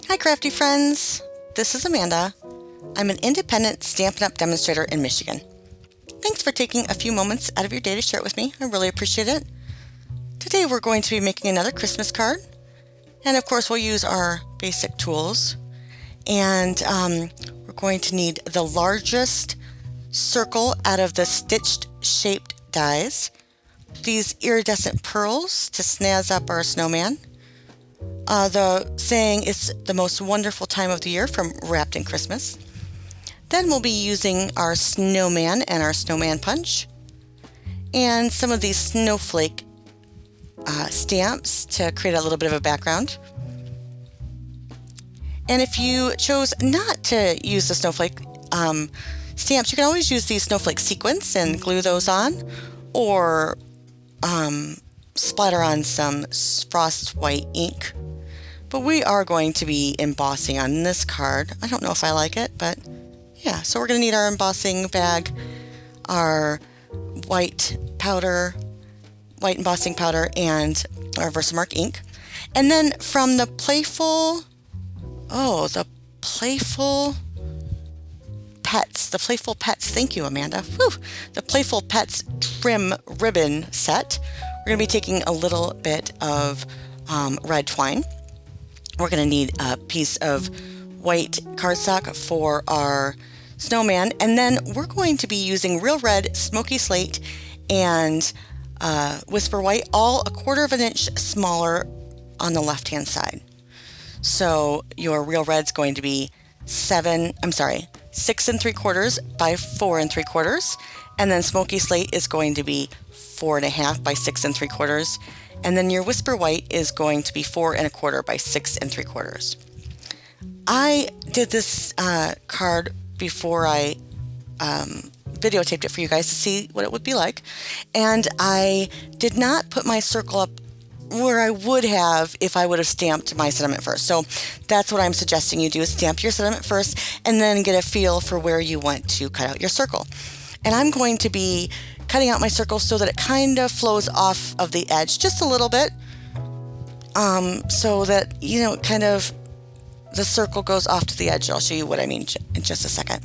Hi crafty friends, this is Amanda. I'm an independent Stampin' Up! Demonstrator in Michigan. Thanks for taking a few moments out of your day to share it with me. I really appreciate it. Today we're going to be making another Christmas card. And of course we'll use our basic tools. And we're going to need the largest circle out of the stitched shaped dies. These iridescent pearls to snazz up our snowman. The saying, it's the most wonderful time of the year from Wrapped in Christmas. Then we'll be using our snowman and our snowman punch. And some of these snowflake stamps to create a little bit of a background. And if you chose not to use the snowflake stamps, you can always use these snowflake sequins and glue those on, or splatter on some frost white ink. But we are going to be embossing on this card. I don't know if I like it, but yeah. So we're going to need our embossing bag, our white embossing powder, and our Versamark ink. And then from the playful pets, thank you, Amanda. Whew. The Playful Pets trim ribbon set. We're going to be taking a little bit of red twine. We're going to need a piece of white cardstock for our snowman, and then we're going to be using Real Red, Smoky Slate, and Whisper White, all 1/4 of an inch smaller on the left-hand side. So your Real Red's going to be 6 3/4 by 4 3/4, and then Smoky Slate is going to be 4 1/2 by 6 3/4, and then your Whisper White is going to be 4 1/4 by 6 3/4. I did this card before I videotaped it for you guys to see what it would be like, and I did not put my circle up where I would have if I would have stamped my sentiment first. So that's what I'm suggesting you do, is stamp your sentiment first and then get a feel for where you want to cut out your circle. And I'm going to be cutting out my circle so that it kind of flows off of the edge just a little bit, so that, kind of the circle goes off to the edge. I'll show you what I mean in just a second.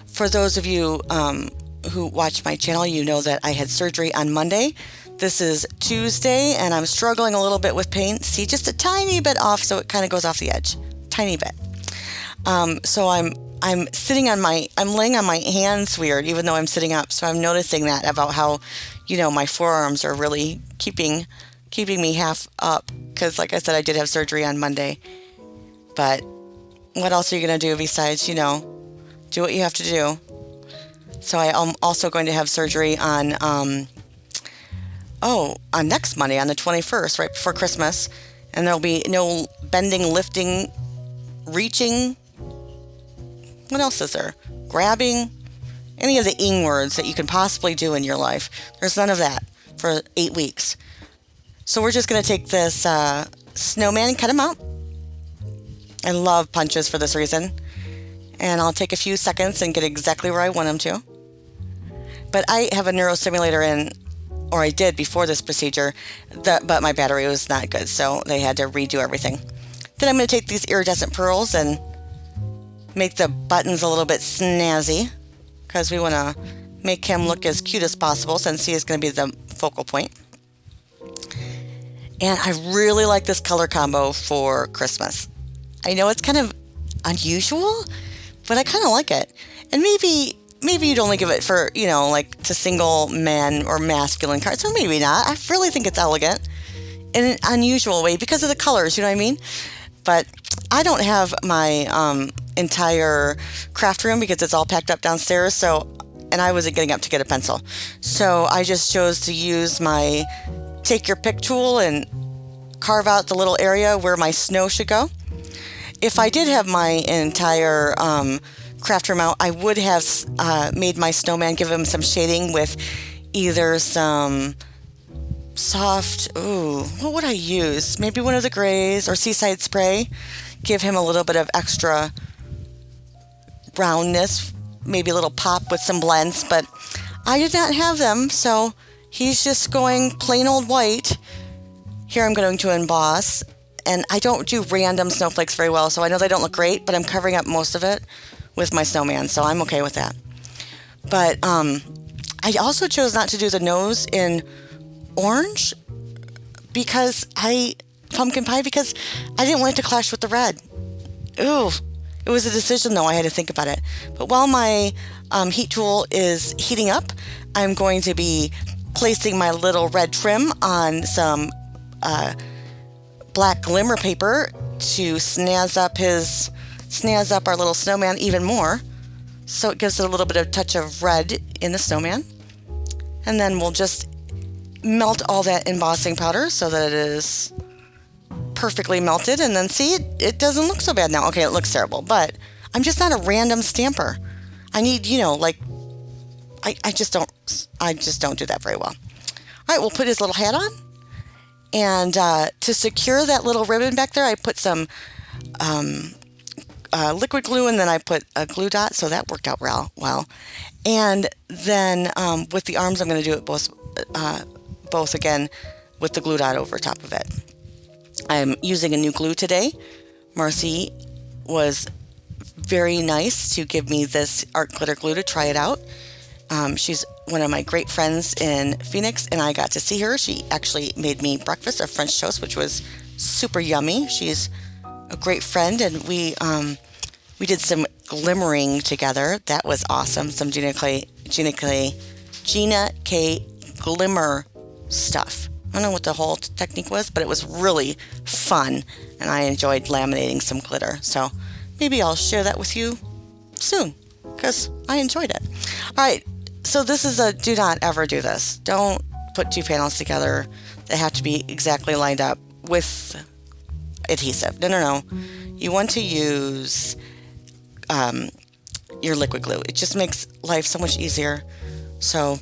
For those of you who watch my channel, you know that I had surgery on Monday. This is Tuesday, and I'm struggling a little bit with pain. See, just a tiny bit off, so it kind of goes off the edge. Tiny bit. So I'm laying on my hands weird, even though I'm sitting up. So I'm noticing that about how, my forearms are really keeping me half up. Because like I said, I did have surgery on Monday. But what else are you going to do besides, do what you have to do? So I am also going to have surgery on next Monday, on the 21st, right before Christmas. And there'll be no bending, lifting, reaching. What else is there? Grabbing? Any of the ing words that you can possibly do in your life. There's none of that for 8 weeks. So we're just going to take this snowman and cut him out. I love punches for this reason. And I'll take a few seconds and get exactly where I want him to. But I have a neurosimulator in, or I did before this procedure, but my battery was not good, so they had to redo everything. Then I'm going to take these iridescent pearls and make the buttons a little bit snazzy, because we want to make him look as cute as possible, since he is going to be the focal point. And I really like this color combo for Christmas. I know it's kind of unusual, but I kind of like it. And maybe you'd only give it for, to single men or masculine cards, or maybe not. I really think it's elegant in an unusual way because of the colors, you know what I mean? But I don't have my entire craft room because it's all packed up downstairs, and I wasn't getting up to get a pencil. So I just chose to use my take your pick tool and carve out the little area where my snow should go. If I did have my entire craft room out, I would have made my snowman, give him some shading with either some soft, what would I use? Maybe one of the grays or Seaside Spray. Give him a little bit of extra brownness, maybe a little pop with some blends, but I did not have them, so he's just going plain old white. Here I'm going to emboss, and I don't do random snowflakes very well, so I know they don't look great, but I'm covering up most of it with my snowman, so I'm okay with that. But I also chose not to do the nose in orange pumpkin pie, because I didn't want it to clash with the red. Ooh, it was a decision though, I had to think about it. But while my heat tool is heating up, I'm going to be placing my little red trim on some black glimmer paper to snazz up our little snowman even more. So it gives it a little bit of touch of red in the snowman. And then we'll just melt all that embossing powder so that it is perfectly melted. And then see, it doesn't look so bad now. Okay, it looks terrible, but I'm just not a random stamper. I need, I just don't do that very well. All right, we'll put his little hat on. And to secure that little ribbon back there, I put some liquid glue, and then I put a glue dot, so that worked out well. And then with the arms, I'm going to do it both again with the glue dot over top of it. I'm using a new glue today. Marcy was very nice to give me this art glitter glue to try it out. She's one of my great friends in Phoenix, and I got to see her. She actually made me breakfast of French toast, which was super yummy. She's a great friend, and we did some glimmering together. That was awesome. Some Gina K glimmer stuff. I don't know what the whole technique was, but it was really fun, and I enjoyed laminating some glitter. So maybe I'll share that with you soon, because I enjoyed it. All right. So this is a do not ever do this. Don't put two panels together. They have to be exactly lined up with adhesive. No. You want to use your liquid glue. It just makes life so much easier. So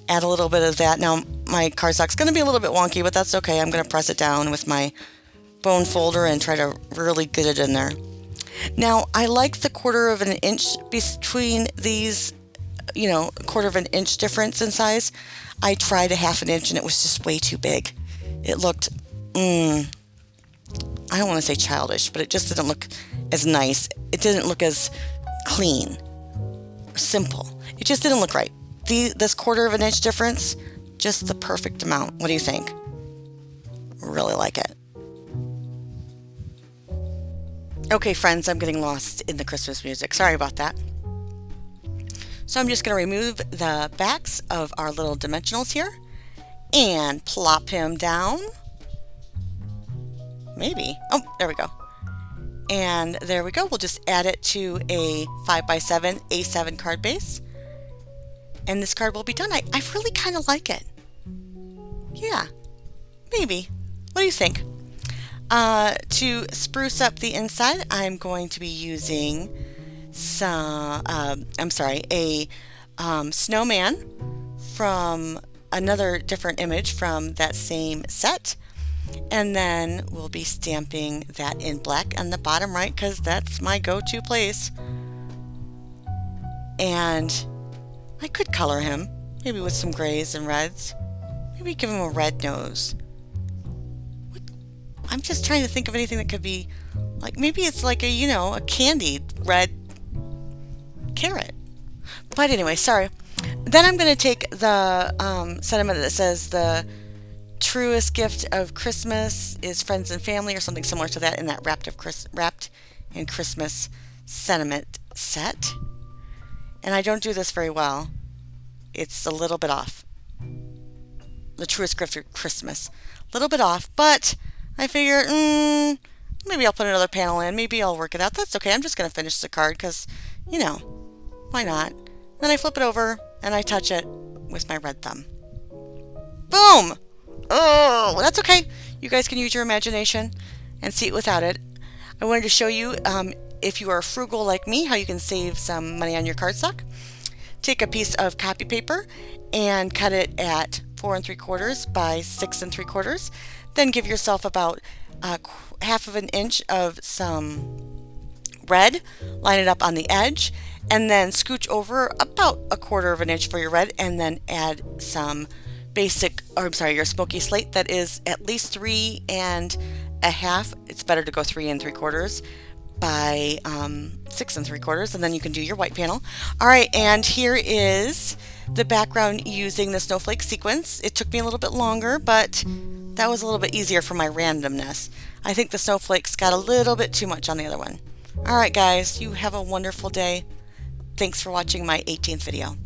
add a little bit of that. Now my cardstock's going to be a little bit wonky, but that's okay. I'm going to press it down with my bone folder and try to really get it in there. Now I like the 1/4 of an inch between these, a 1/4 of an inch difference in size. I tried a 1/2 inch and it was just way too big. It looked, I don't want to say childish, but it just didn't look as nice. It didn't look as clean, simple. It just didn't look right. This 1/4 of an inch difference, just the perfect amount. What do you think? Really like it. Okay, friends, I'm getting lost in the Christmas music. Sorry about that. So I'm just going to remove the backs of our little dimensionals here and plop him down. Maybe. Oh, there we go. And there we go. We'll just add it to a 5x7 A7 card base. And this card will be done. I really kind of like it. Yeah, maybe. What do you think? To spruce up the inside, I'm going to be using a snowman from another different image from that same set. And then we'll be stamping that in black on the bottom right, because that's my go-to place. And I could color him, maybe with some grays and reds. Maybe give him a red nose. I'm just trying to think of anything that could be like, maybe it's like a candied red carrot. But anyway, sorry. Then I'm going to take the sentiment that says the truest gift of Christmas is friends and family, or something similar to that, in that wrapped in Christmas sentiment set. And I don't do this very well. It's a little bit off. The truest gift of Christmas. A little bit off, but I figure, maybe I'll put another panel in. Maybe I'll work it out. That's okay. I'm just going to finish the card because, why not? Then I flip it over and I touch it with my red thumb. Boom! Oh, well, that's okay. You guys can use your imagination and see it without it. I wanted to show you, if you are frugal like me, how you can save some money on your cardstock. Take a piece of copy paper and cut it at 4 3/4 by 6 3/4. Then give yourself about 1/2 inch of some red, line it up on the edge, and then scooch over about 1/4 inch for your red, and then add some basic, or I'm sorry, your smoky slate that is at least 3.5. It's better to go 3 3/4 by 6 3/4, and then you can do your white panel. All right, and here is the background using the snowflake sequence. It took me a little bit longer, but that was a little bit easier for my randomness. I think the snowflakes got a little bit too much on the other one. All right, guys, you have a wonderful day. Thanks for watching my 18th video.